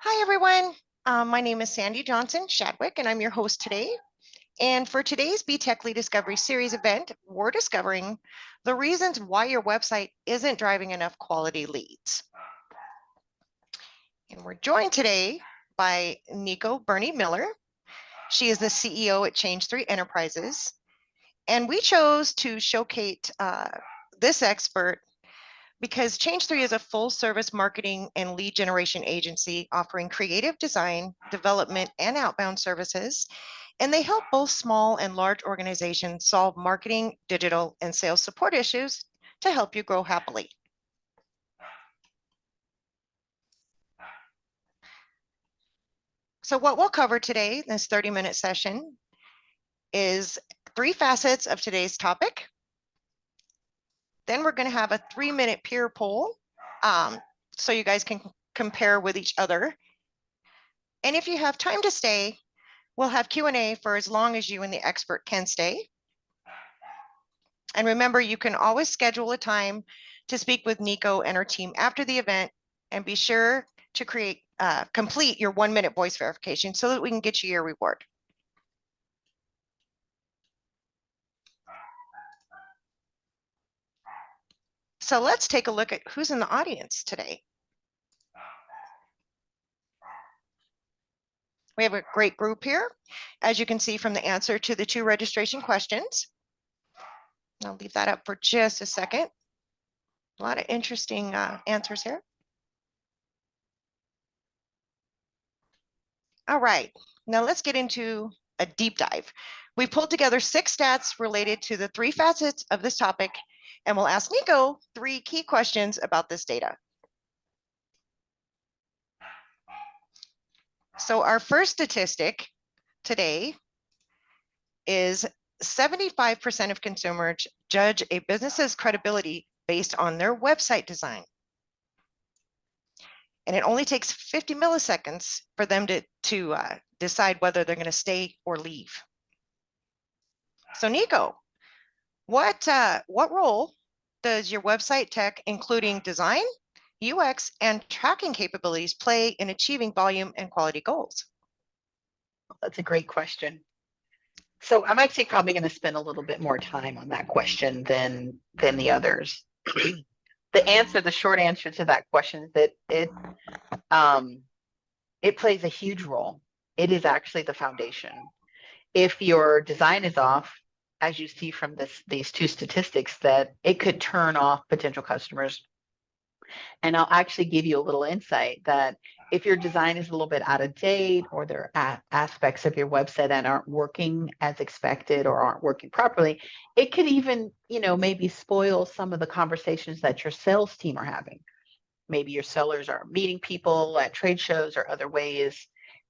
Hi, everyone. My name is Sandy Johnson Shadwick, and I'm your host today. And for today's BeTechly Discovery Series event, we're discovering the reasons why your website isn't driving enough quality leads. And we're joined today by Nico Bernie Miller. She is the CEO at Change3 Enterprises. And we chose to showcase this expert because Change3 is a full service marketing and lead generation agency offering creative design, development, and outbound services. And they help both small and large organizations solve marketing, digital, and sales support issues to help you grow happily. So what we'll cover today in this 30-minute session is 3 facets of today's topic. Then we're going to have a 3-minute peer poll so you guys can compare with each other. And if you have time to stay, we'll have Q&A for as long as you and the expert can stay. And remember, you can always schedule a time to speak with Nico and her team after the event, and be sure to complete your 1-minute voice verification so that we can get you your reward. So let's take a look at who's in the audience today. We have a great group here, as you can see from the answer to the 2 registration questions. I'll leave that up for just a second. A lot of interesting answers here. All right, now let's get into a deep dive. We pulled together 6 stats related to the 3 facets of this topic, and we'll ask Nico 3 key questions about this data. So our first statistic today is 75% of consumers judge a business's credibility based on their website design. And it only takes 50 milliseconds for them to decide whether they're going to stay or leave. So Nico, what role does your website tech, including design, UX, and tracking capabilities, play in achieving volume and quality goals? That's a great question. So I'm actually probably going to spend a little bit more time on that question than the others. The short answer to that question is that it plays a huge role. It is actually the foundation. If your design is off, as you see from these 2 statistics, that it could turn off potential customers. And I'll actually give you a little insight that if your design is a little bit out of date, or there are aspects of your website that aren't working as expected or aren't working properly, it could even, maybe spoil some of the conversations that your sales team are having. Maybe your sellers are meeting people at trade shows or other ways.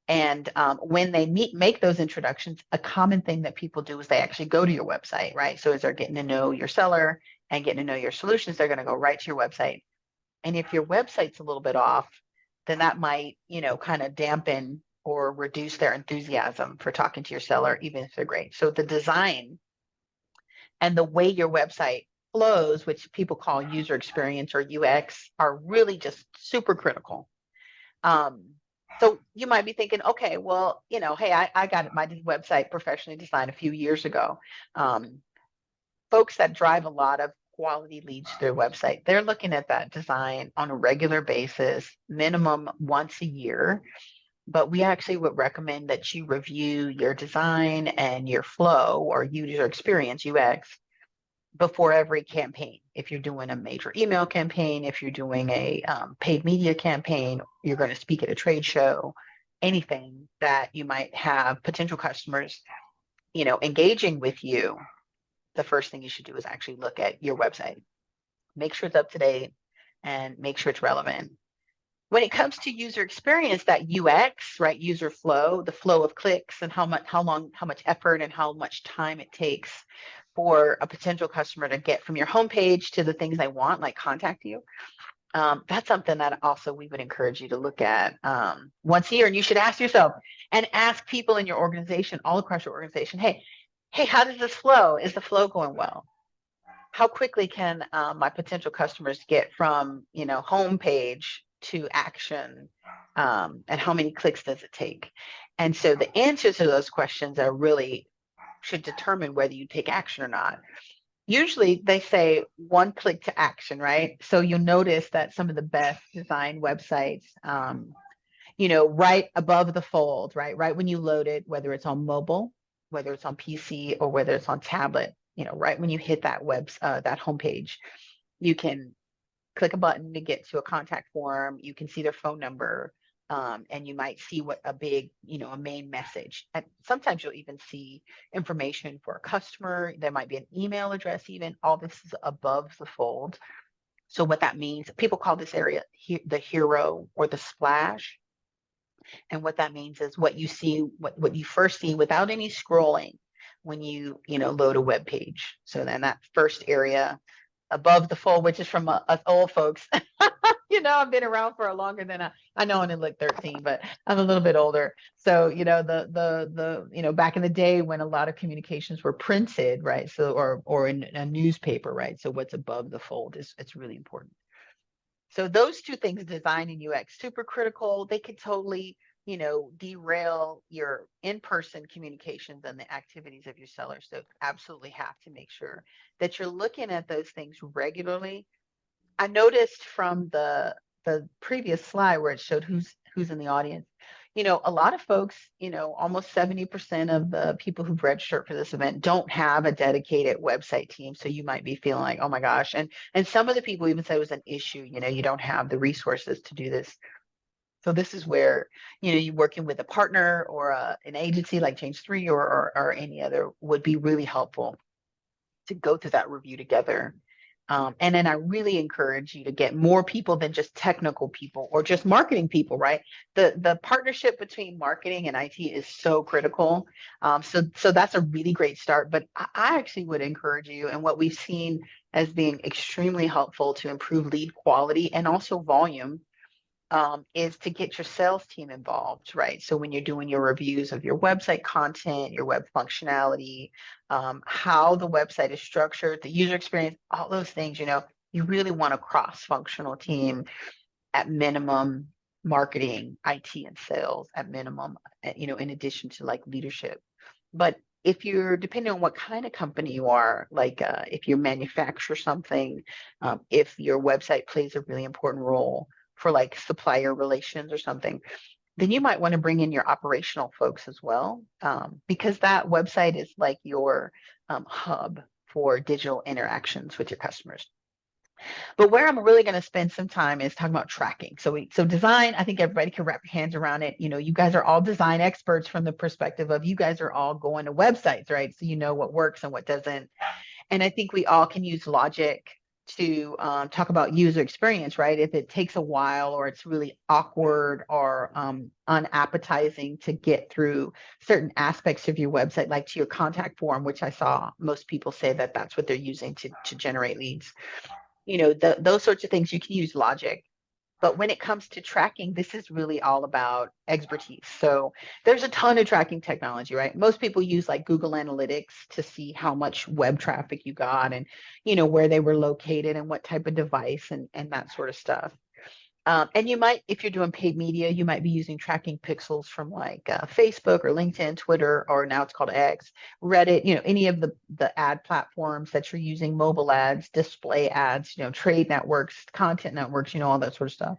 And when they make those introductions, a common thing that people do is they actually go to your website, right? So as they're getting to know your seller and getting to know your solutions, they're going to go right to your website. And if your website's a little bit off, then that might, kind of dampen or reduce their enthusiasm for talking to your seller, even if they're great. So the design and the way your website flows, which people call user experience or UX, are really just super critical. So you might be thinking, okay, well, hey, I got my website professionally designed a few years ago. Folks that drive a lot of quality leads to their website, they're looking at that design on a regular basis, minimum once a year. But we actually would recommend that you review your design and your flow or user experience, UX, before every campaign. If you're doing a major email campaign, if you're doing a paid media campaign, you're going to speak at a trade show, anything that you might have potential customers, engaging with you, the first thing you should do is actually look at your website. Make sure it's up to date and make sure it's relevant. When it comes to user experience, that UX, right, user flow, the flow of clicks and how much effort and how much time it takes for a potential customer to get from your homepage to the things they want, like contact you. That's something that also we would encourage you to look at once a year. And you should ask yourself and ask people in your organization, all across your organization, hey, how does this flow? Is the flow going well? How quickly can my potential customers get from, homepage to action And how many clicks does it take? And so the answers to those questions are really should determine whether you take action or not. Usually they say one click to action, right? So you'll notice that some of the best designed websites, right above the fold, right when you load it, whether it's on mobile, whether it's on PC, or whether it's on tablet, right when you hit that that homepage, you can click a button to get to a contact form. You can see their phone number, and you might see what a big, a main message. And sometimes you'll even see information for a customer. There might be an email address, even. All this is above the fold. So what that means, people call this area the hero or the splash. And what that means is what you see, what you first see without any scrolling when you load a web page. So then that first area above the fold, which is from us old folks. I've been around for a longer than I know, I'm in like 13, but I'm a little bit older. So, the back in the day when a lot of communications were printed, right? So, or in a newspaper, right? So what's above the fold it's really important. So those two things, design and UX, super critical. They could totally, derail your in-person communications and the activities of your sellers. So absolutely have to make sure that you're looking at those things regularly. I noticed from the previous slide where it showed who's in the audience, a lot of folks, almost 70% of the people who've registered for this event don't have a dedicated website team. So you might be feeling like, oh my gosh. And some of the people even said it was an issue, you don't have the resources to do this. So this is where, you're working with a partner or an agency like Change3 or any other would be really helpful to go through that review together. And then I really encourage you to get more people than just technical people or just marketing people, right? The partnership between marketing and IT is so critical. So that's a really great start. But I actually would encourage you, and what we've seen as being extremely helpful to improve lead quality and also volume, is to get your sales team involved, right? So when you're doing your reviews of your website content, your web functionality, how the website is structured, the user experience, all those things, you really want a cross-functional team at minimum, marketing, IT, and sales at minimum, in addition to like leadership. But if you're depending on what kind of company you are, like if you manufacture something, if your website plays a really important role for like supplier relations or something, then you might want to bring in your operational folks as well, because that website is like your hub for digital interactions with your customers. But where I'm really going to spend some time is talking about tracking. So design, I think everybody can wrap your hands around it. You guys are all design experts from the perspective of you guys are all going to websites, right? So you know what works and what doesn't. And I think we all can use logic to talk about user experience, right? If it takes a while or it's really awkward or unappetizing to get through certain aspects of your website, like to your contact form, which I saw most people say that that's what they're using to generate leads. Those sorts of things, you can use logic. But when it comes to tracking, this is really all about expertise. So there's a ton of tracking technology, right? Most people use like Google Analytics to see how much web traffic you got and, where they were located and what type of device and that sort of stuff. And you might, if you're doing paid media, you might be using tracking pixels from like Facebook or LinkedIn, Twitter, or now it's called X, Reddit, any of the ad platforms that you're using, mobile ads, display ads, trade networks, content networks, all that sort of stuff.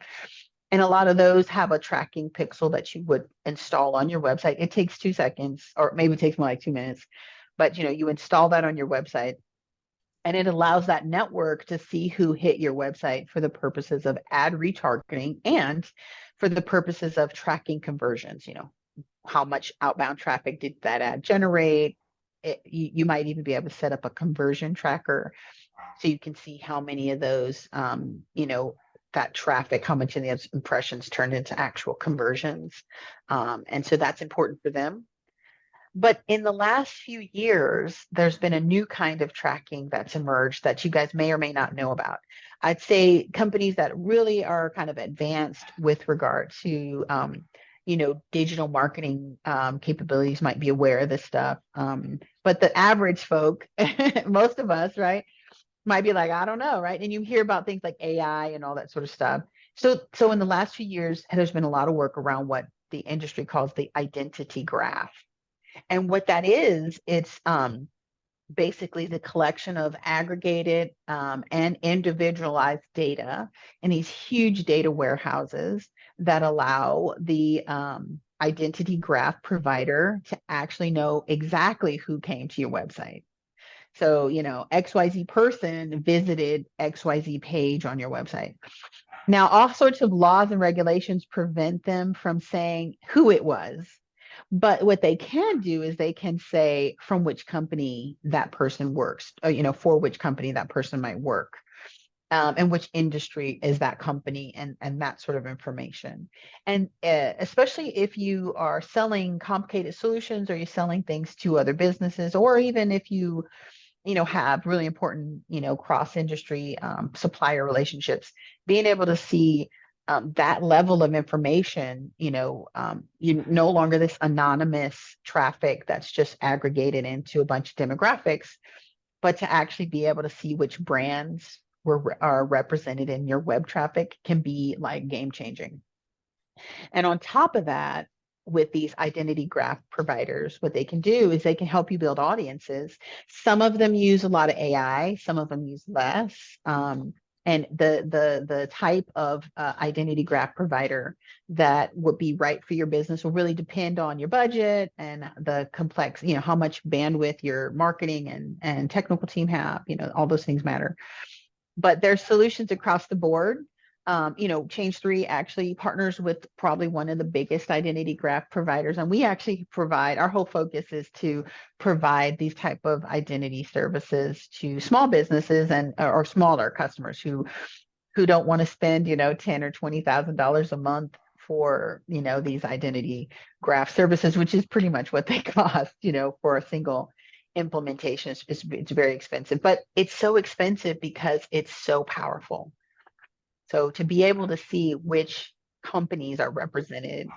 And a lot of those have a tracking pixel that you would install on your website. It takes 2 seconds, or maybe it takes more like 2 minutes, but you install that on your website. And it allows that network to see who hit your website for the purposes of ad retargeting and for the purposes of tracking conversions. How much outbound traffic did that ad generate? You might even be able to set up a conversion tracker so you can see how many of those, that traffic, how much of the impressions turned into actual conversions. And so that's important for them. But in the last few years, there's been a new kind of tracking that's emerged that you guys may or may not know about. I'd say companies that really are kind of advanced with regard to, digital marketing capabilities might be aware of this stuff. But the average folk, most of us, right, might be like, I don't know, right? And you hear about things like AI and all that sort of stuff. So in the last few years, there's been a lot of work around what the industry calls the identity graph. And what that is, it's basically the collection of aggregated and individualized data in these huge data warehouses that allow the identity graph provider to actually know exactly who came to your website. So, XYZ person visited XYZ page on your website. Now, all sorts of laws and regulations prevent them from saying who it was. But what they can do is they can say from which company that person works, or, for which company that person might work, and which industry is that company, and that sort of information. And especially if you are selling complicated solutions, or you're selling things to other businesses, or even if you have really important, cross-industry supplier relationships, being able to see that level of information, you no longer this anonymous traffic that's just aggregated into a bunch of demographics, but to actually be able to see which brands are represented in your web traffic can be like game changing. And on top of that, with these identity graph providers, what they can do is they can help you build audiences. Some of them use a lot of AI, some of them use less. And the type of identity graph provider that would be right for your business will really depend on your budget and the complex, how much bandwidth your marketing and technical team have. All those things matter. But there's solutions across the board. Change3 actually partners with probably one of the biggest identity graph providers, and we actually provide, our whole focus is to provide these type of identity services to small businesses and or smaller customers who don't want to spend $10,000 or $20,000 a month for these identity graph services, which is pretty much what they cost for a single implementation. It's very expensive, but it's so expensive because it's so powerful. So to be able to see which companies are represented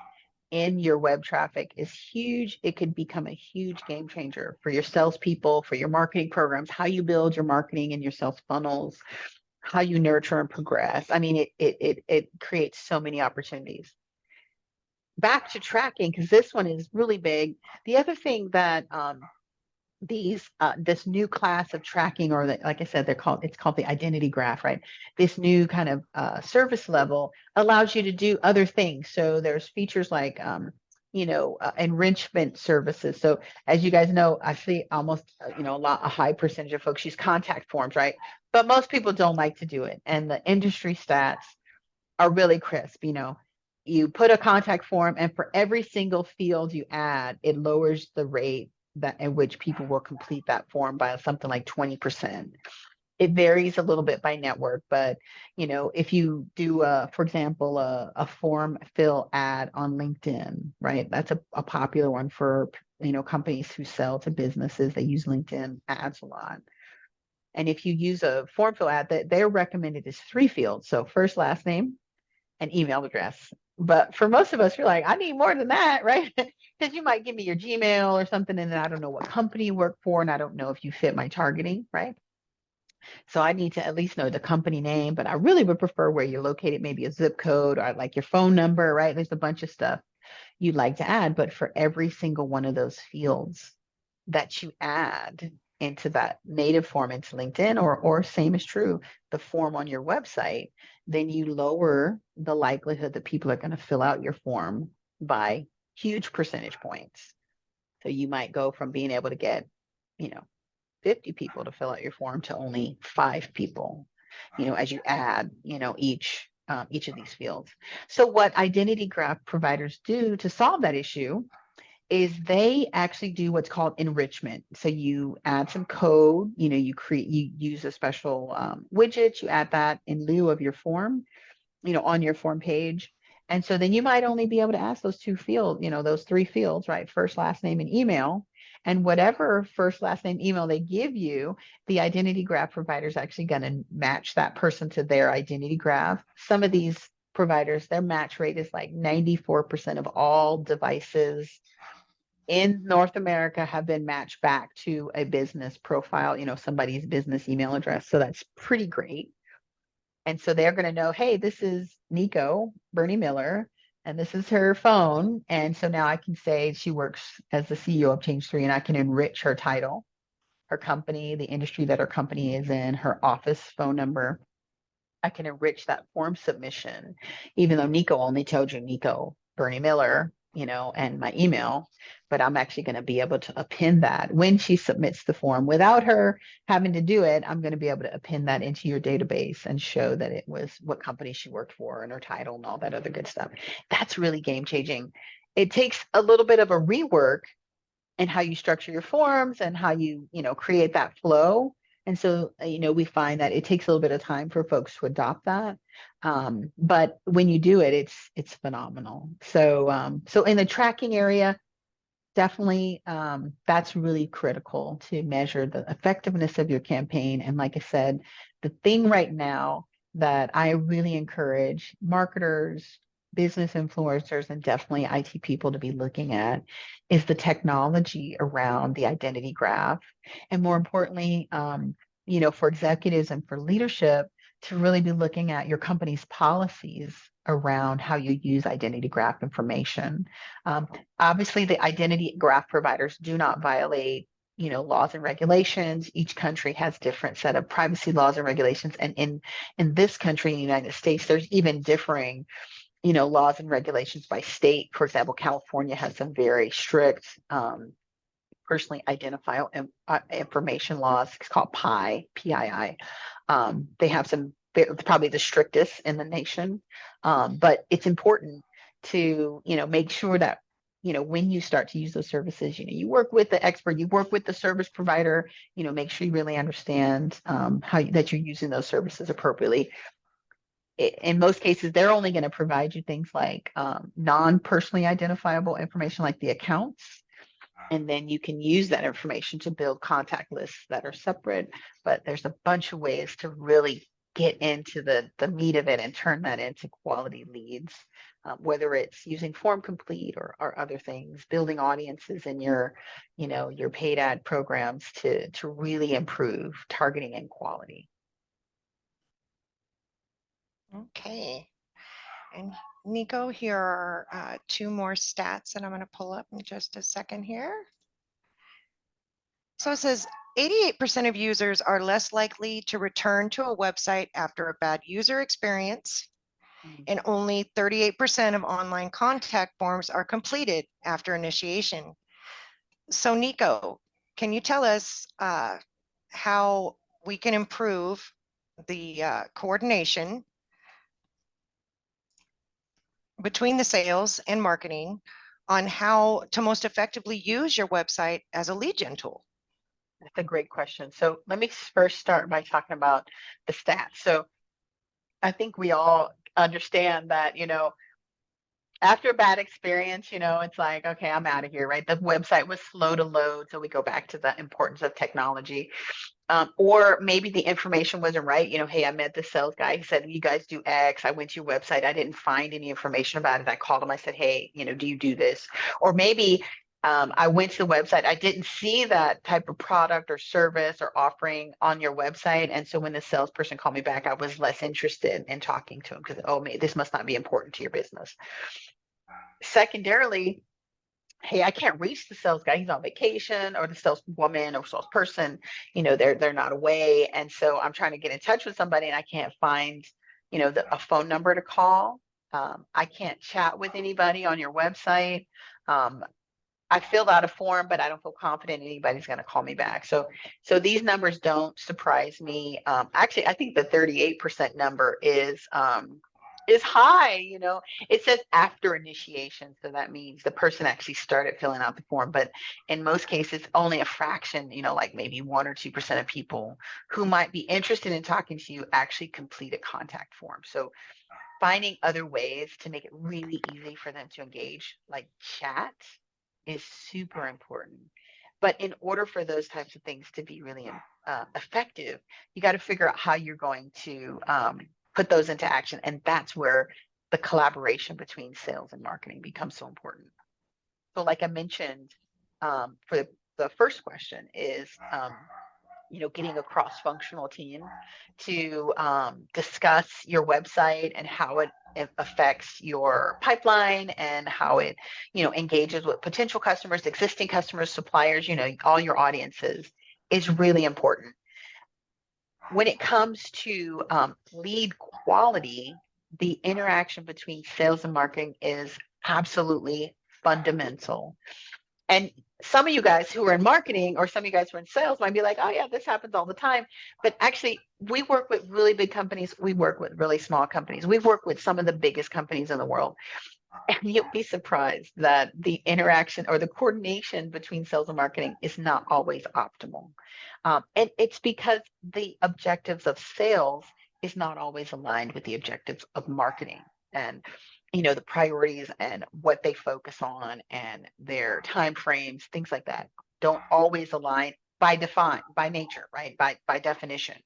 in your web traffic is huge. It could become a huge game changer for your salespeople, for your marketing programs, how you build your marketing and your sales funnels, how you nurture and progress. I mean, it creates so many opportunities. Back to tracking, because this one is really big. The other thing that this new class of tracking, or like I said, it's called the identity graph, right? This new kind of service level allows you to do other things. So there's features like enrichment services. So as you guys know, I see almost a high percentage of folks use contact forms, right? But most people don't like to do it, and the industry stats are really crisp. You put a contact form, and for every single field you add, it lowers the rate that in which people will complete that form by something like 20%. It varies a little bit by network, but if you do, for example, a form fill ad on LinkedIn, right? That's a popular one for companies who sell to businesses. They use LinkedIn ads a lot. And if you use a form fill ad, that they're recommended is 3 fields. So first, last name, and email address. But for most of us, you're like, I need more than that, right? Because you might give me your Gmail or something, and then I don't know what company you work for, and I don't know if you fit my targeting, right? So I need to at least know the company name, but I really would prefer where you're located, maybe a zip code or like your phone number, right? There's a bunch of stuff you'd like to add, but for every single one of those fields that you add into that native form into LinkedIn, or same is true, the form on your website, then you lower the likelihood that people are going to fill out your form by huge percentage points. So you might go from being able to get, 50 people to fill out your form to only 5 people, as you add, each of these fields. So what identity graph providers do to solve that issue is they actually do what's called enrichment. So you add some code, you use a special widget, you add that in lieu of your form, on your form page. And so then you might only be able to ask those 2 fields, those 3 fields, right? First, last name, and email. And whatever first, last name, email they give you, the identity graph provider is actually going to match that person to their identity graph. Some of these providers, their match rate is like 94% of all devices in North America have been matched back to a business profile, somebody's business email address. So that's pretty great. And so they're going to know, hey, this is Nico, Bernie Miller, and this is her phone. And so now I can say she works as the CEO of Change 3, and I can enrich her title, her company, the industry that her company is in, her office phone number. I can enrich that form submission, even though Nico only told you Nico Bernie Miller, and my email, but I'm actually going to be able to append that when she submits the form without her having to do it. I'm going to be able to append that into your database and show that it was what company she worked for and her title and all that other good stuff. That's really game changing. It takes a little bit of a rework and how you structure your forms and how you create that flow. And so we find that it takes a little bit of time for folks to adopt that, but when you do it, it's phenomenal. So in the tracking area, definitely, that's really critical to measure the effectiveness of your campaign. And like I said, the thing right now that I really encourage marketers, business influencers, and definitely IT people to be looking at is the technology around the identity graph. And more importantly, for executives and for leadership to really be looking at your company's policies around how you use identity graph information. Obviously, the identity graph providers do not violate laws and regulations. Each country has different set of privacy laws and regulations, and in this country, in the United States, there's even differing laws and regulations by state. For example, California has some very strict personally identifiable information laws. It's called PII. They have some, probably the strictest in the nation, but it's important to make sure that when you start to use those services, you work with the expert, you work with the service provider, make sure you really understand how that you're using those services appropriately. In most cases, they're only going to provide you things like non-personally identifiable information like the accounts, and then you can use that information to build contact lists that are separate. But there's a bunch of ways to really get into the meat of it and turn that into quality leads, whether it's using form complete or other things, building audiences in your paid ad programs to really improve targeting and quality. Okay. And Nico, here are two more stats that I'm going to pull up in just a second here. So it says 88% of users are less likely to return to a website after a bad user experience, and only 38% of online contact forms are completed after initiation. So Nico, can you tell us how we can improve the coordination between the sales and marketing on how to most effectively use your website as a lead gen tool? That's a great question. So let me first start by talking about the stats. So I think we all understand that, after a bad experience, it's like, okay, I'm out of here, right? The website was slow to load. So we go back to the importance of technology. Or maybe the information wasn't right. Hey, I met the sales guy. He said, you guys do X. I went to your website. I didn't find any information about it. I called him. I said, hey, do you do this? Or maybe I went to the website. I didn't see that type of product or service or offering on your website. And so when the salesperson called me back, I was less interested in talking to him because, this must not be important to your business. Secondarily, hey, I can't reach the sales guy. He's on vacation, or the saleswoman or salesperson, they're not away. And so I'm trying to get in touch with somebody and I can't find, a phone number to call. I can't chat with anybody on your website. I filled out a form, but I don't feel confident anybody's going to call me back. So these numbers don't surprise me. Actually, I think the 38% number is high. It says after initiation, so that means the person actually started filling out the form. But in most cases, only a fraction, like maybe 1 or 2% of people who might be interested in talking to you actually complete a contact form. So finding other ways to make it really easy for them to engage, like chat, is super important. But in order for those types of things to be really effective, you got to figure out how you're going to put those into action. And that's where the collaboration between sales and marketing becomes so important. So like I mentioned, for the first question is getting a cross-functional team to discuss your website and how it affects your pipeline and how it, engages with potential customers, existing customers, suppliers, all your audiences is really important. When it comes to lead quality, the interaction between sales and marketing is absolutely fundamental. And some of you guys who are in marketing or some of you guys who are in sales might be like, oh yeah, this happens all the time. But actually, we work with really big companies. We work with really small companies. We work with some of the biggest companies in the world. And you'll be surprised that the interaction or the coordination between sales and marketing is not always optimal. And it's because the objectives of sales is not always aligned with the objectives of marketing. And the priorities and what they focus on and their time frames, things like that, don't always align by nature, right? By definition.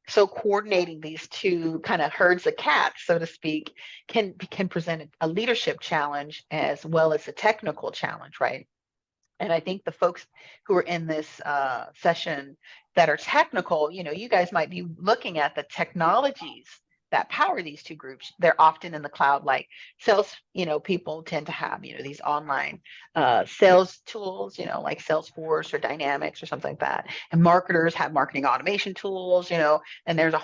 So coordinating these two kind of herds of cats, so to speak, can present a leadership challenge as well as a technical challenge, right? And I think the folks who are in this session that are technical, you guys might be looking at the technologies that power these two groups. They're often in the cloud, like sales, people tend to have, these online sales tools, like Salesforce or Dynamics or something like that. And marketers have marketing automation tools, and there's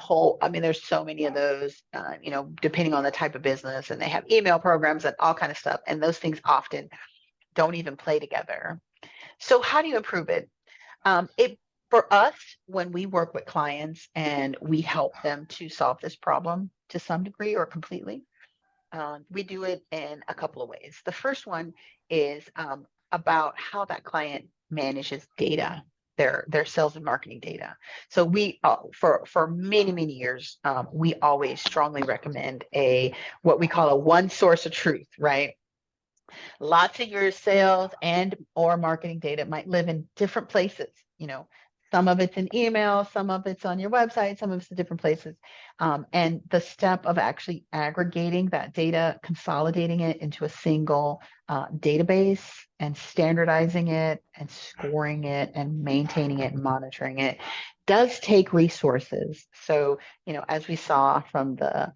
there's so many of those, depending on the type of business, and they have email programs and all kind of stuff. And those things often don't even play together. So how do you improve it? For us, when we work with clients and we help them to solve this problem to some degree or completely, we do it in a couple of ways. The first one is about how that client manages data, their sales and marketing data. So we, for many years, we always strongly recommend what we call a one source of truth, right? Lots of your sales and or marketing data might live in different places. Some of it's in email, some of it's on your website, some of it's in different places. And the step of actually aggregating that data, consolidating it into a single database and standardizing it and scoring it and maintaining it and monitoring it does take resources. So, as we saw from the,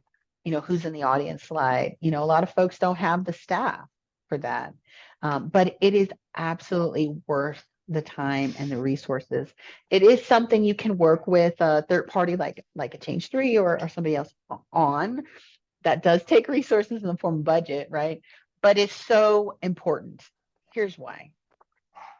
who's in the audience slide, a lot of folks don't have the staff for that. But it is absolutely worth the time and the resources. It is something you can work with a third party like a Change3 or somebody else on. That does take resources in the form of budget, right? But it's so important. Here's why.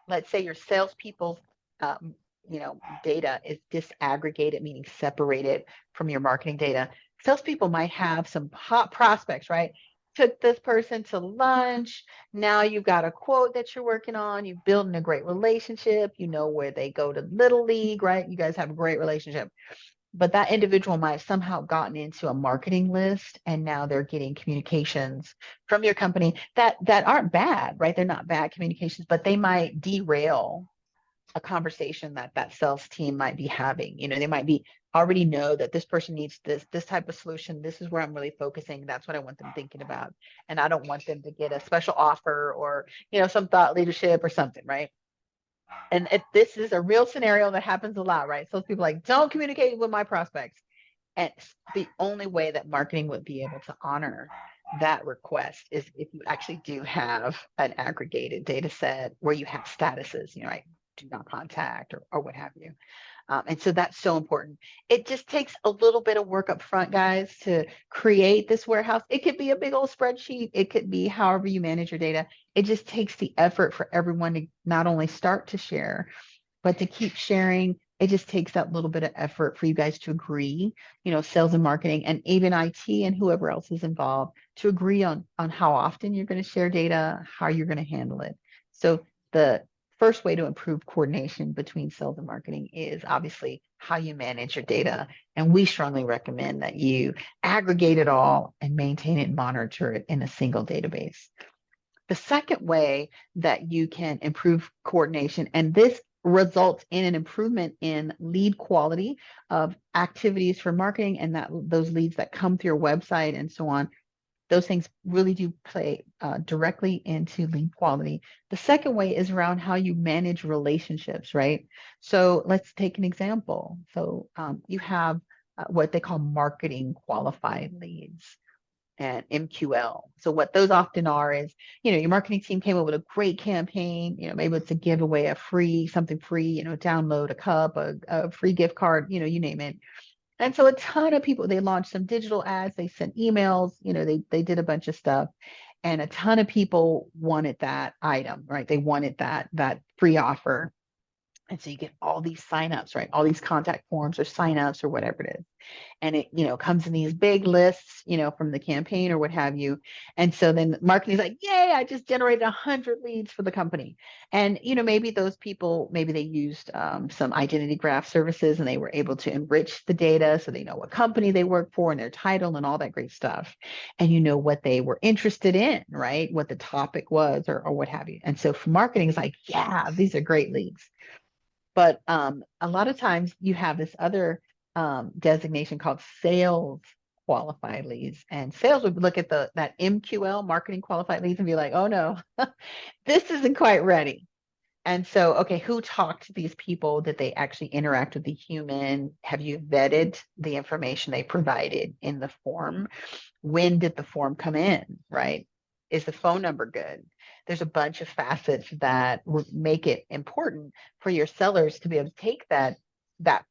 Let's say your salespeople's data is disaggregated, meaning separated from your marketing data. Salespeople might have some hot prospects, right? Took this person to lunch. Now you've got a quote that you're working on. You're building a great relationship. You know where they go to Little League, right? You guys have a great relationship. But that individual might have somehow gotten into a marketing list and now they're getting communications from your company that aren't bad, right? They're not bad communications, but they might derail a conversation that sales team might be having. They might be already know that this person needs this type of solution. This is where I'm really focusing. That's what I want them thinking about. And I don't want them to get a special offer or, some thought leadership or something, right? And this is a real scenario that happens a lot, right? So people like, don't communicate with my prospects. And the only way that marketing would be able to honor that request is if you actually do have an aggregated data set where you have statuses, right? Do not contact or what have you. And so that's so important. It just takes a little bit of work up front, guys, to create this warehouse. It could be a big old spreadsheet. It could be however you manage your data. It just takes the effort for everyone to not only start to share, but to keep sharing. It just takes that little bit of effort for you guys to agree, sales and marketing and even IT and whoever else is involved to agree on how often you're going to share data, how you're going to handle it. So the first way to improve coordination between sales and marketing is obviously how you manage your data. And we strongly recommend that you aggregate it all and maintain it and monitor it in a single database. The second way that you can improve coordination, and this results in an improvement in lead quality of activities for marketing and those leads that come to your website and so on, those things really do play directly into lead quality. The second way is around how you manage relationships, right? So let's take an example. So you have what they call marketing qualified leads and MQL. So what those often are is, your marketing team came up with a great campaign, maybe it's a giveaway, something free, download a cup, a free gift card, you name it. And so a ton of people, they launched some digital ads, they sent emails, they did a bunch of stuff. And a ton of people wanted that item, right? They wanted that free offer. And so you get all these signups, right? All these contact forms or signups or whatever it is. And it, comes in these big lists, from the campaign or what have you. And so then marketing's like, yay, I just generated 100 leads for the company. And, maybe those people, maybe they used some identity graph services and they were able to enrich the data so they know what company they work for and their title and all that great stuff. And what they were interested in, right? What the topic was or what have you. And so for marketing, it's like, yeah, these are great leads. But a lot of times you have this other designation called sales qualified leads, and sales would look at that MQL, marketing qualified leads, and be like, oh no, this isn't quite ready. And so, okay, who talked to these people? Did they actually interact with the human? Have you vetted the information they provided in the form? When did the form come in, right? Is the phone number good? There's a bunch of facets that make it important for your sellers to be able to take that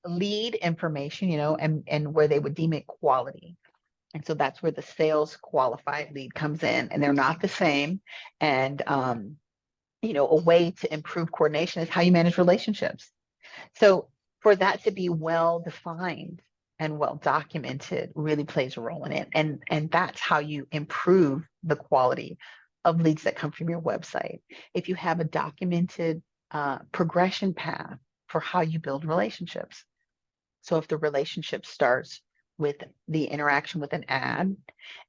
lead information, and where they would deem it quality. And so that's where the sales qualified lead comes in, and they're not the same. And a way to improve coordination is how you manage relationships. So for that to be well defined and well documented really plays a role in it. And that's how you improve the quality of leads that come from your website. If you have a documented progression path for how you build relationships. So if the relationship starts with the interaction with an ad,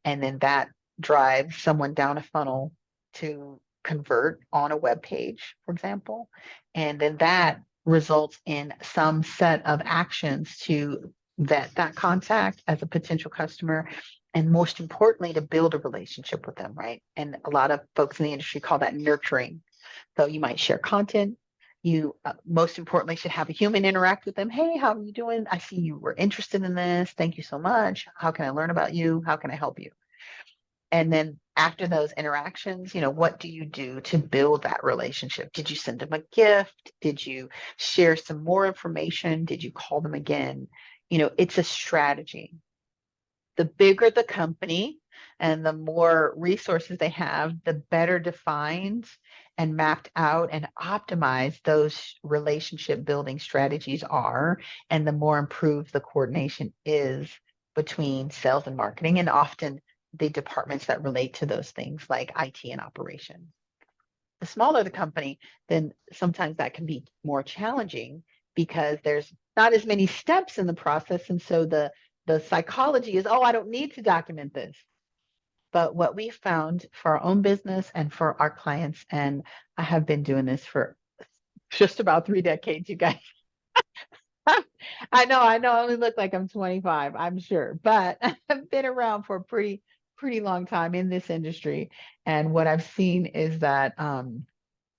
and then that drives someone down a funnel to convert on a web page, for example, and then that results in some set of actions to vet that contact as a potential customer, and most importantly, to build a relationship with them, right? And a lot of folks in the industry call that nurturing. So you might share content. You most importantly should have a human interact with them. Hey, how are you doing? I see you were interested in this. Thank you so much. How can I learn about you? How can I help you? And then after those interactions, what do you do to build that relationship? Did you send them a gift? Did you share some more information? Did you call them again? It's a strategy. The bigger the company and the more resources they have, the better defined and mapped out and optimized those relationship building strategies are, and the more improved the coordination is between sales and marketing, and often the departments that relate to those things like IT and operations. The smaller the company, then sometimes that can be more challenging because there's not as many steps in the process. And so the psychology is, oh, I don't need to document this. But what we found for our own business and for our clients, and I have been doing this for just about 3 decades, you guys. I know, I only look like I'm 25, I'm sure, but I've been around for a pretty long time in this industry. And what I've seen is that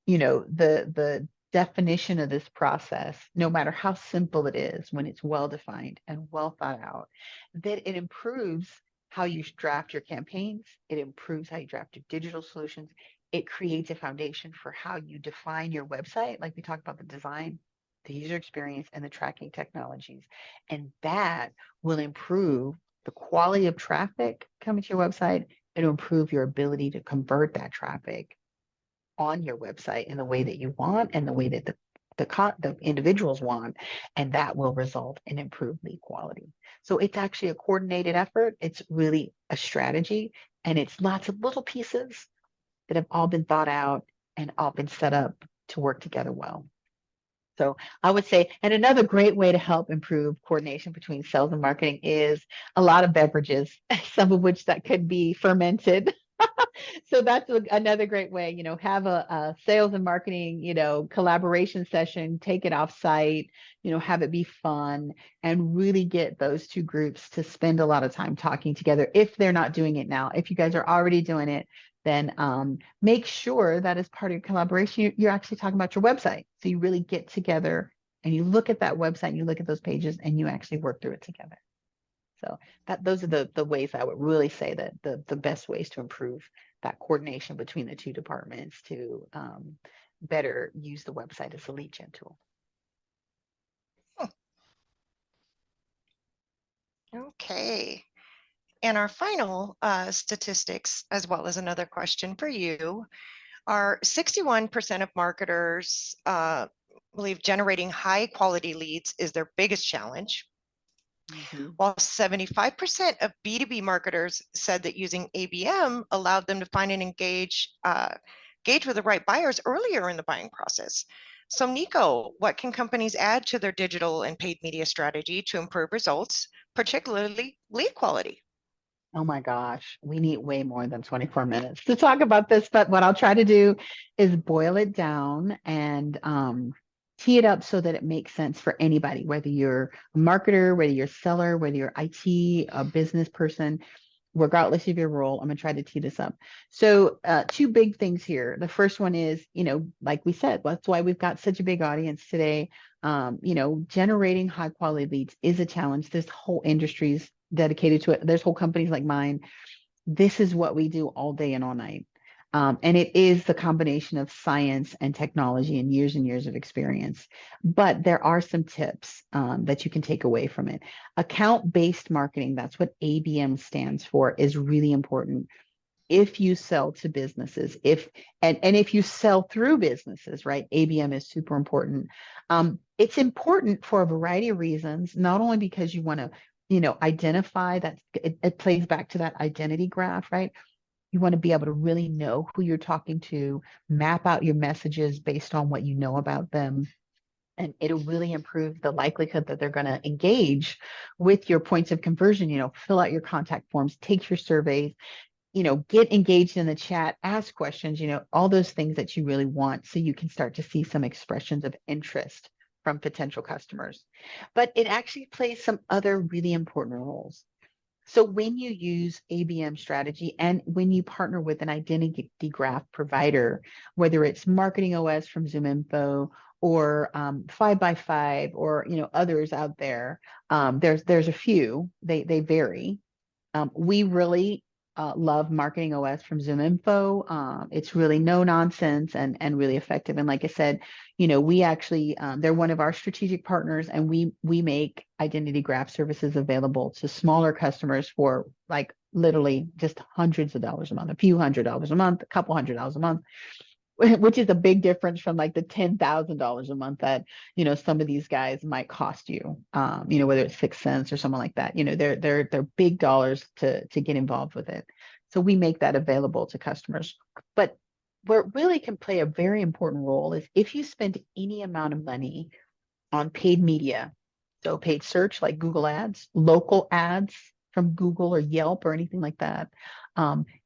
the definition of this process, no matter how simple it is, when it's well defined and well thought out, that it improves how you draft your campaigns, it improves how you draft your digital solutions, it creates a foundation for how you define your website, like we talked about the design, the user experience, and the tracking technologies. And that will improve the quality of traffic coming to your website. It'll improve your ability to convert that traffic on your website in the way that you want and the way that the individuals want, and that will result in improved lead quality. So it's actually a coordinated effort. It's really a strategy, and it's lots of little pieces that have all been thought out and all been set up to work together well. So I would say, and another great way to help improve coordination between sales and marketing is a lot of beverages, some of which that could be fermented. So that's another great way, have a sales and marketing, collaboration session, take it off site, have it be fun, and really get those two groups to spend a lot of time talking together if they're not doing it now. If you guys are already doing it, then make sure that as part of your collaboration, you're actually talking about your website. So you really get together and you look at that website and you look at those pages and you actually work through it together. So those are the ways I would really say that the best ways to improve that coordination between the two departments to better use the website as a lead gen tool. Okay. And our final statistics, as well as another question for you, are 61% of marketers believe generating high quality leads is their biggest challenge, while 75% of B2B marketers said that using ABM allowed them to find and engage with the right buyers earlier in the buying process. So Nico, what can companies add to their digital and paid media strategy to improve results, particularly lead quality? Oh my gosh, we need way more than 24 minutes to talk about this, but what I'll try to do is boil it down and tee it up so that it makes sense for anybody, whether you're a marketer, whether you're a seller, whether you're IT, a business person, regardless of your role. I'm going to try to tee this up. So two big things here. The first one is, like we said, that's why we've got such a big audience today. Generating high quality leads is a challenge. This whole industry's dedicated to it. There's whole companies like mine. This is what we do all day and all night. And it is the combination of science and technology and years of experience. But there are some tips that you can take away from it. Account-based marketing, that's what ABM stands for, is really important. If you sell to businesses, if you sell through businesses, right? ABM is super important. It's important for a variety of reasons, not only because you want to identify that it plays back to that identity graph, right? You want to be able to really know who you're talking to, map out your messages based on what you know about them. And it'll really improve the likelihood that they're going to engage with your points of conversion. Fill out your contact forms, take your surveys, get engaged in the chat, ask questions, all those things that you really want so you can start to see some expressions of interest from potential customers. But it actually plays some other really important roles. So when you use ABM strategy and when you partner with an identity graph provider, whether it's Marketing OS from ZoomInfo or 5x5 or others out there, there's a few. They vary. We really love Marketing OS from ZoomInfo. It's really no nonsense and really effective. And like I said, we actually they're one of our strategic partners, and we make identity graph services available to smaller customers for like literally just hundreds of dollars a month, a few $100s a month, a couple $100s a month, which is a big difference from like the $10,000 a month that some of these guys might cost you. Whether it's 6 cents or something like that. They're big dollars to get involved with it. So we make that available to customers. But what really can play a very important role is if you spend any amount of money on paid media, so paid search like Google Ads, local ads from Google or Yelp or anything like that.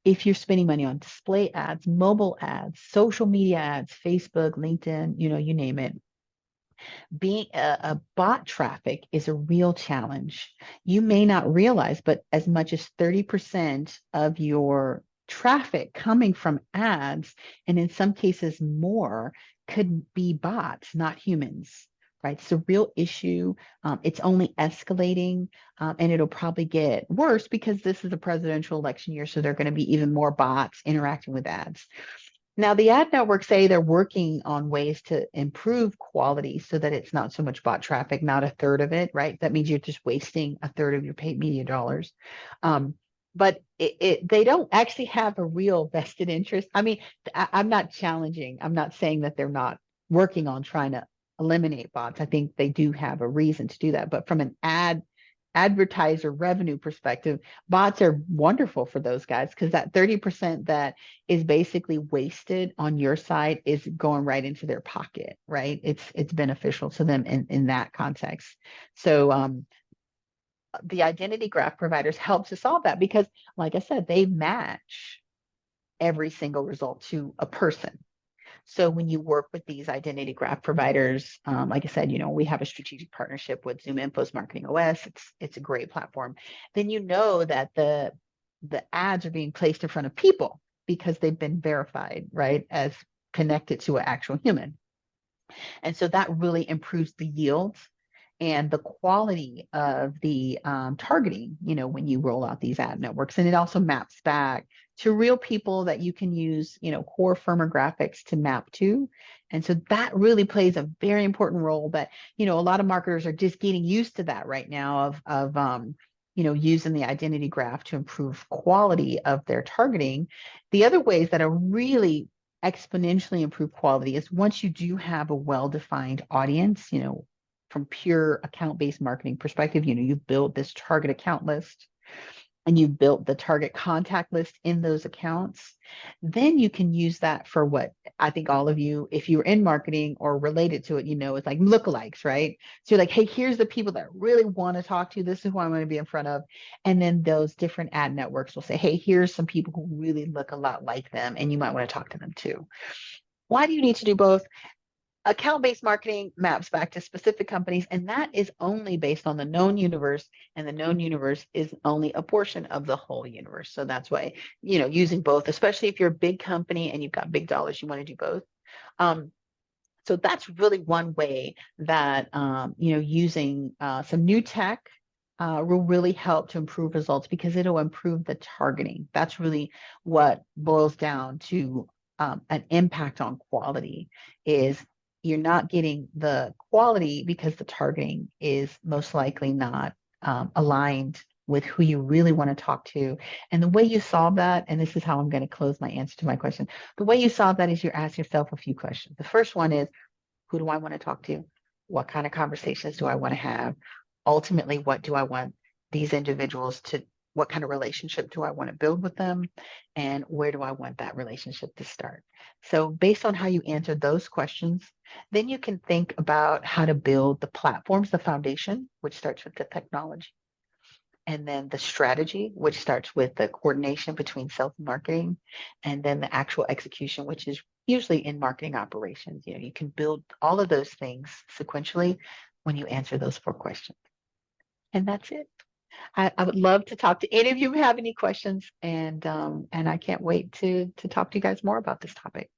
If you're spending money on display ads, mobile ads, social media ads, Facebook, LinkedIn, you name it, being a bot traffic is a real challenge. You may not realize, but as much as 30% of your traffic coming from ads, and in some cases more, could be bots, not humans. Right. It's a real issue. It's only escalating, and it'll probably get worse because this is a presidential election year. So there are going to be even more bots interacting with ads. Now, the ad networks say they're working on ways to improve quality so that it's not so much bot traffic, not a third of it, right? That means you're just wasting a third of your paid media dollars. But they don't actually have a real vested interest. I mean, I'm not challenging. I'm not saying that they're not working on trying to eliminate bots. I think they do have a reason to do that. But from an advertiser revenue perspective, bots are wonderful for those guys because that 30% that is basically wasted on your side is going right into their pocket, right? It's beneficial to them in that context. So the identity graph providers help to solve that because, like I said, they match every single result to a person. So when you work with these identity graph providers, like I said, we have a strategic partnership with ZoomInfo's Marketing OS. It's a great platform. Then that the ads are being placed in front of people because they've been verified, right, as connected to an actual human. And so that really improves the yields and the quality of the targeting, when you roll out these ad networks. And it also maps back to real people that you can use, core firmographics to map to. And so that really plays a very important role. But, a lot of marketers are just getting used to that right now of using the identity graph to improve quality of their targeting. The other ways that are really exponentially improve quality is once you do have a well-defined audience, from pure account-based marketing perspective, you've built this target account list and you've built the target contact list in those accounts, then you can use that for what I think all of you, if you're in marketing or related to it, it's like lookalikes, right? So you're like, hey, here's the people that really want to talk to you. This is who I'm going to be in front of. And then those different ad networks will say, hey, here's some people who really look a lot like them, and you might want to talk to them too. Why do you need to do both? Account-based marketing maps back to specific companies, and that is only based on the known universe, and the known universe is only a portion of the whole universe. So that's why, using both, especially if you're a big company and you've got big dollars, you want to do both. So that's really one way that, using some new tech will really help to improve results, because it'll improve the targeting. That's really what boils down to an impact on quality. Is you're not getting the quality because the targeting is most likely not aligned with who you really want to talk to. And the way you solve that, and this is how I'm going to close my answer to my question, the way you solve that is you ask yourself a few questions. The first one is, who do I want to talk to? What kind of conversations do I want to have? Ultimately, what do I want these individuals to, what kind of relationship do I want to build with them? And where do I want that relationship to start? So based on how you answer those questions, then you can think about how to build the platforms, the foundation, which starts with the technology. And then the strategy, which starts with the coordination between sales and marketing, and then the actual execution, which is usually in marketing operations. You can build all of those things sequentially when you answer those 4 questions. And that's it. I would love to talk to any of you who have any questions, and I can't wait to talk to you guys more about this topic.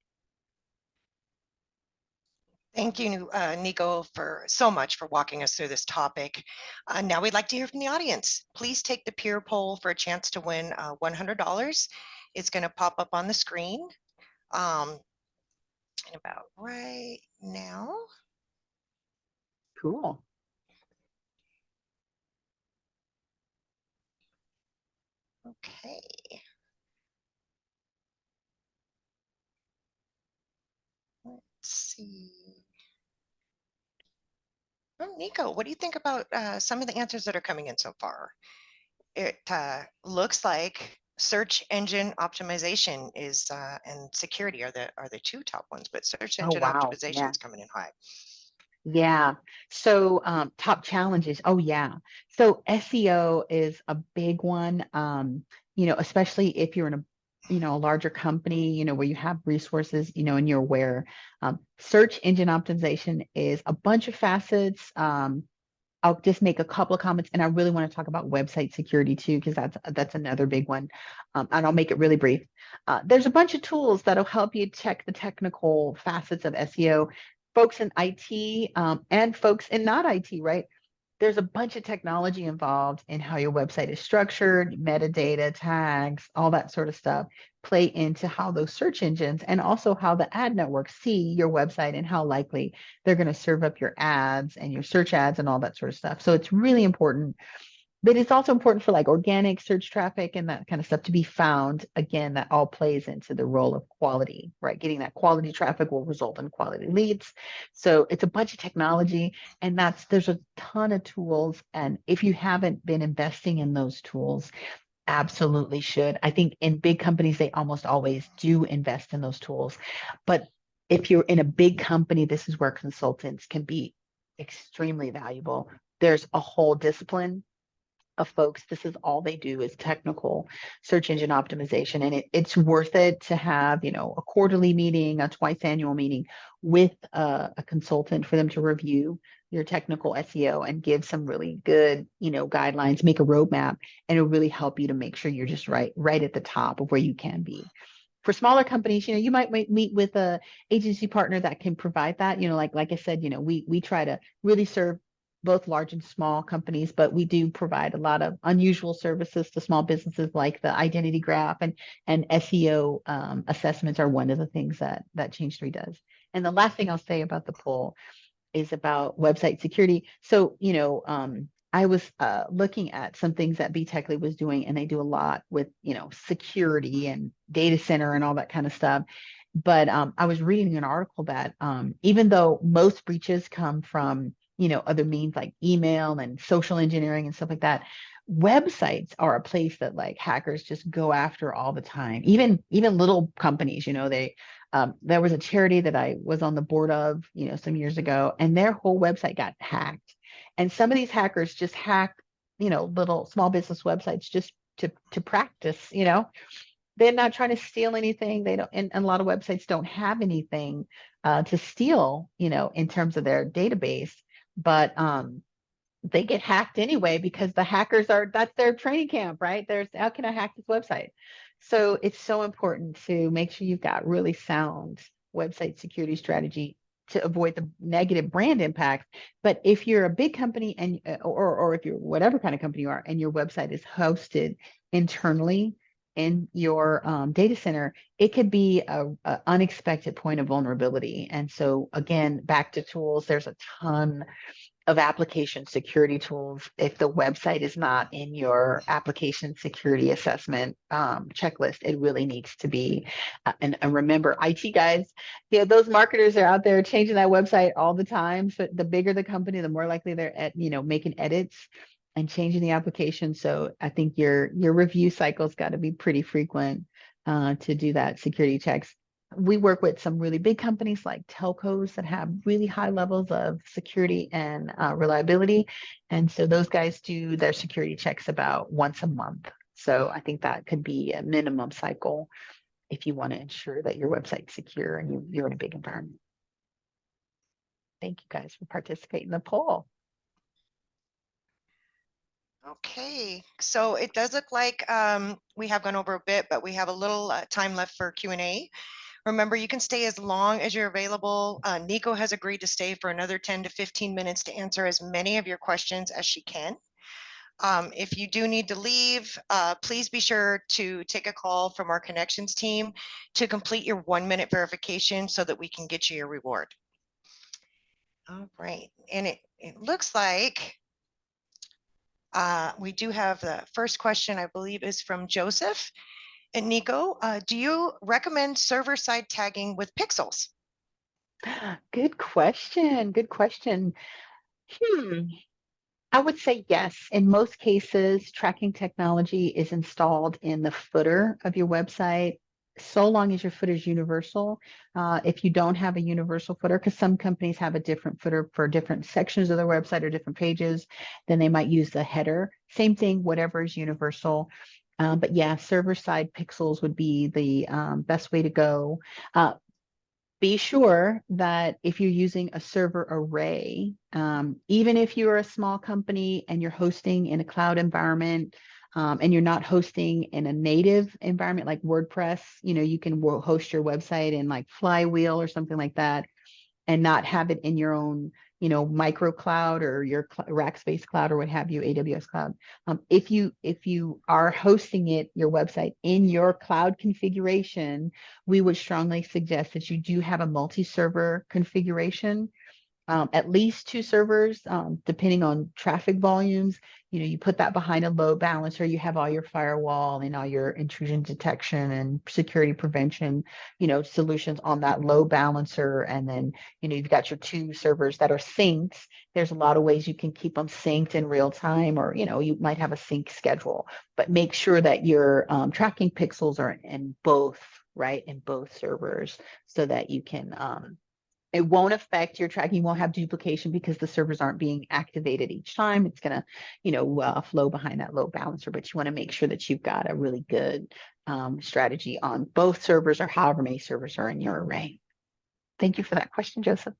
Thank you, Nico, for so much for walking us through this topic. Now we'd like to hear from the audience. Please take the peer poll for a chance to win $100. It's going to pop up on the screen in about right now. Cool. Okay. Let's see. Oh, Nico, what do you think about some of the answers that are coming in so far? It looks like search engine optimization is and security are the 2 top ones, but search Oh, engine wow. optimization Yeah. is coming in high. Yeah. So top challenges. Oh, yeah. So SEO is a big one. Especially if you're in a larger company, where you have resources, and you're aware. Search engine optimization is a bunch of facets. I'll just make a couple of comments, and I really want to talk about website security too, because that's another big one. And I'll make it really brief. There's a bunch of tools that'll help you check the technical facets of SEO. Folks in IT and folks in not IT, right? There's a bunch of technology involved in how your website is structured, metadata, tags, all that sort of stuff play into how those search engines and also how the ad networks see your website and how likely they're going to serve up your ads and your search ads and all that sort of stuff. So it's really important. But it's also important for like organic search traffic and that kind of stuff to be found. Again, that all plays into the role of quality, right? Getting that quality traffic will result in quality leads. So it's a bunch of technology, and there's a ton of tools. And if you haven't been investing in those tools, absolutely should. I think in big companies, they almost always do invest in those tools. But if you're in a big company, this is where consultants can be extremely valuable. There's a whole discipline of folks. This is all they do is technical search engine optimization. And it's worth it to have, a quarterly meeting, a twice annual meeting with a consultant for them to review your technical SEO and give some really good, guidelines, make a roadmap, and it'll really help you to make sure you're just right at the top of where you can be. For smaller companies, you might meet with a agency partner that can provide that. Like I said, we try to really serve both large and small companies, but we do provide a lot of unusual services to small businesses, like the identity graph and SEO assessments are one of the things that Change3 does. And the last thing I'll say about the poll is about website security. So, I was looking at some things that BeTechly was doing, and they do a lot with, security and data center and all that kind of stuff. But I was reading an article that even though most breaches come from, other means like email and social engineering and stuff like that, websites are a place that like hackers just go after all the time. Even little companies, there was a charity that I was on the board of, some years ago, and their whole website got hacked. And some of these hackers just hack, little small business websites just to practice. They're not trying to steal anything. They don't, and a lot of websites don't have anything to steal, in terms of their database. But they get hacked anyway because the hackers that's their training camp, right? There's, how can I hack this website? So it's so important to make sure you've got really sound website security strategy to avoid the negative brand impact. But if you're a big company and or if you're whatever kind of company you are and your website is hosted internally in your data center, it could be a unexpected point of vulnerability. And so again, back to tools, there's a ton of application security tools. If the website is not in your application security assessment checklist, it really needs to be. And remember, IT guys, those marketers are out there changing that website all the time. So the bigger the company, the more likely they're at, making edits and changing the application. So I think your review cycle's got to be pretty frequent to do that security checks. We work with some really big companies like telcos that have really high levels of security and reliability. And so those guys do their security checks about once a month. So I think that could be a minimum cycle if you want to ensure that your website's secure and you're in a big environment. Thank you guys for participating in the poll. Okay, so it does look like we have gone over a bit, but we have a little time left for Q&A. Remember, you can stay as long as you're available. Nico has agreed to stay for another 10 to 15 minutes to answer as many of your questions as she can. If you do need to leave, please be sure to take a call from our connections team to complete your 1-minute verification so that we can get you your reward. All right, and it looks like we do have the first question, I believe, is from Joseph. And Nico, do you recommend server-side tagging with pixels? Good question. Good question. I would say yes. In most cases, tracking technology is installed in the footer of your website, so long as your footer is universal. If you don't have a universal footer, because some companies have a different footer for different sections of their website or different pages, then they might use the header. Same thing, whatever is universal. But yeah, server-side pixels would be the best way to go. Be sure that if you're using a server array, even if you're a small company and you're hosting in a cloud environment, and you're not hosting in a native environment like WordPress, you can host your website in like Flywheel or something like that, and not have it in your own, micro cloud or your Rackspace cloud or what have you, AWS cloud. If you are hosting your website in your cloud configuration, we would strongly suggest that you do have a multi-server configuration. At least 2 servers, depending on traffic volumes. You put that behind a load balancer. You have all your firewall and all your intrusion detection and security prevention, solutions on that load balancer. And then, you've got your 2 servers that are synced. There's a lot of ways you can keep them synced in real time, or, you might have a sync schedule, but make sure that your tracking pixels are in both, right? In both servers so that you can, it won't affect your tracking. You won't have duplication because the servers aren't being activated each time. It's going to, flow behind that load balancer, but you want to make sure that you've got a really good strategy on both servers or however many servers are in your array. Thank you for that question, Joseph.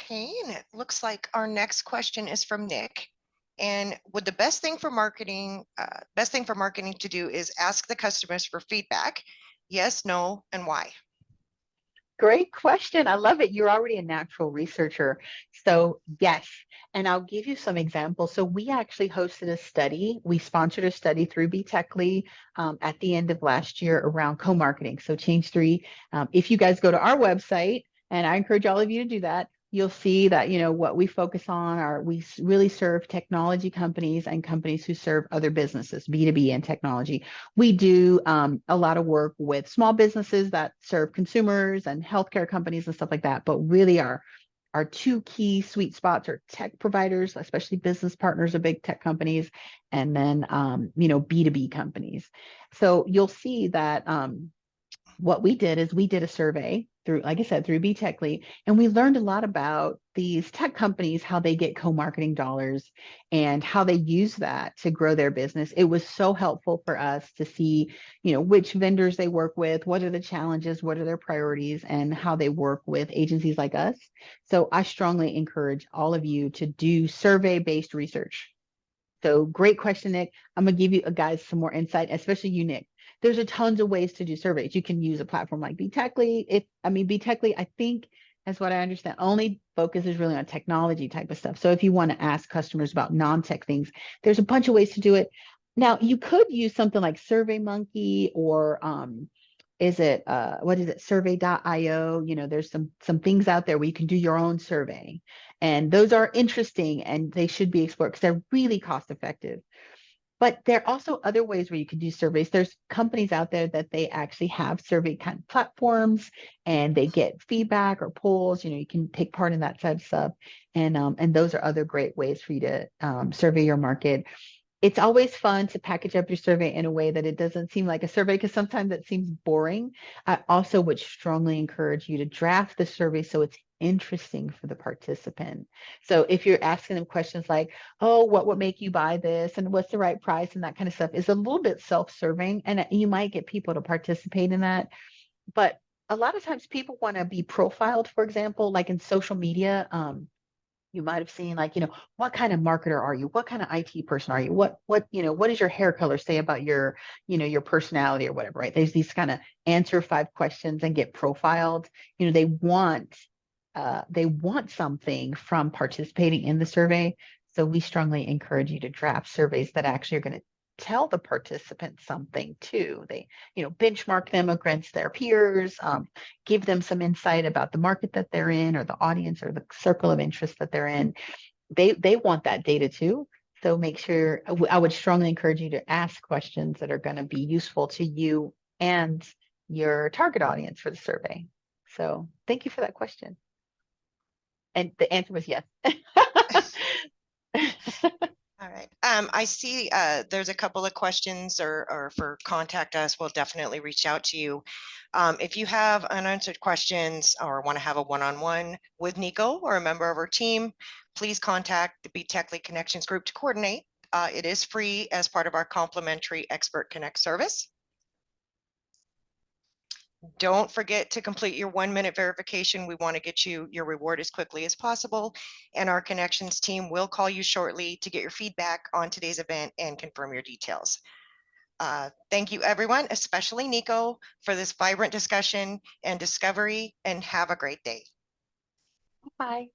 Okay, and it looks like our next question is from Nick. And would the best thing for marketing to do is ask the customers for feedback? Yes, no, and why? Great question. I love it. You're already a natural researcher. So, yes. And I'll give you some examples. So, we actually hosted a study. We sponsored a study through BeTechly at the end of last year around co marketing. So, Change 3. If you guys go to our website, and I encourage all of you to do that, you'll see that what we focus on are we really serve technology companies and companies who serve other businesses, B2B and technology. We do a lot of work with small businesses that serve consumers and healthcare companies and stuff like that. But really our two key sweet spots are tech providers, especially business partners of big tech companies, and then B2B companies. So you'll see that what we did is we did a survey through, like I said, through BeTechly, and we learned a lot about these tech companies, how they get co-marketing dollars and how they use that to grow their business. It was so helpful for us to see, which vendors they work with, what are the challenges, what are their priorities, and how they work with agencies like us. So I strongly encourage all of you to do survey-based research. So great question, Nick. I'm going to give you guys some more insight, especially you, Nick. There's a tons of ways to do surveys. You can use a platform like BeTechly. BeTechly, I think, as what I understand, only focuses really on technology type of stuff. So if you want to ask customers about non-tech things, there's a bunch of ways to do it. Now, you could use something like SurveyMonkey or what is it, survey.io. There's some things out there where you can do your own survey, and those are interesting and they should be explored because they're really cost effective. But there are also other ways where you can do surveys. There's companies out there that they actually have survey kind of platforms, and they get feedback or polls. You can take part in that type of stuff, and those are other great ways for you to survey your market. It's always fun to package up your survey in a way that it doesn't seem like a survey, because sometimes it seems boring. I also would strongly encourage you to draft the survey so it's interesting for the participant. So if you're asking them questions like, oh, what would make you buy this? And what's the right price? And that kind of stuff is a little bit self-serving, and you might get people to participate in that. But a lot of times people want to be profiled, for example, like in social media. You might have seen, like, what kind of marketer are you? What kind of IT person are you? What does your hair color say about your, your personality or whatever, right? There's these kind of answer 5 questions and get profiled. They want something from participating in the survey. So we strongly encourage you to draft surveys that actually are going to tell the participants something too. They, benchmark them against their peers, give them some insight about the market that they're in, or the audience, or the circle of interest that they're in. They want that data too. So make sure, I would strongly encourage you to ask questions that are going to be useful to you and your target audience for the survey. So thank you for that question. And the answer was yes. All right. I see there's a couple of questions or for contact us. We'll definitely reach out to you. If you have unanswered questions or want to have a one-on-one with Nico or a member of our team, please contact the BeTechly Connections group to coordinate. It is free as part of our complimentary Expert Connect service. Don't forget to complete your 1-minute verification. We want to get you your reward as quickly as possible. And our connections team will call you shortly to get your feedback on today's event and confirm your details. Thank you, everyone, especially Nico, for this vibrant discussion and discovery, and have a great day. Bye.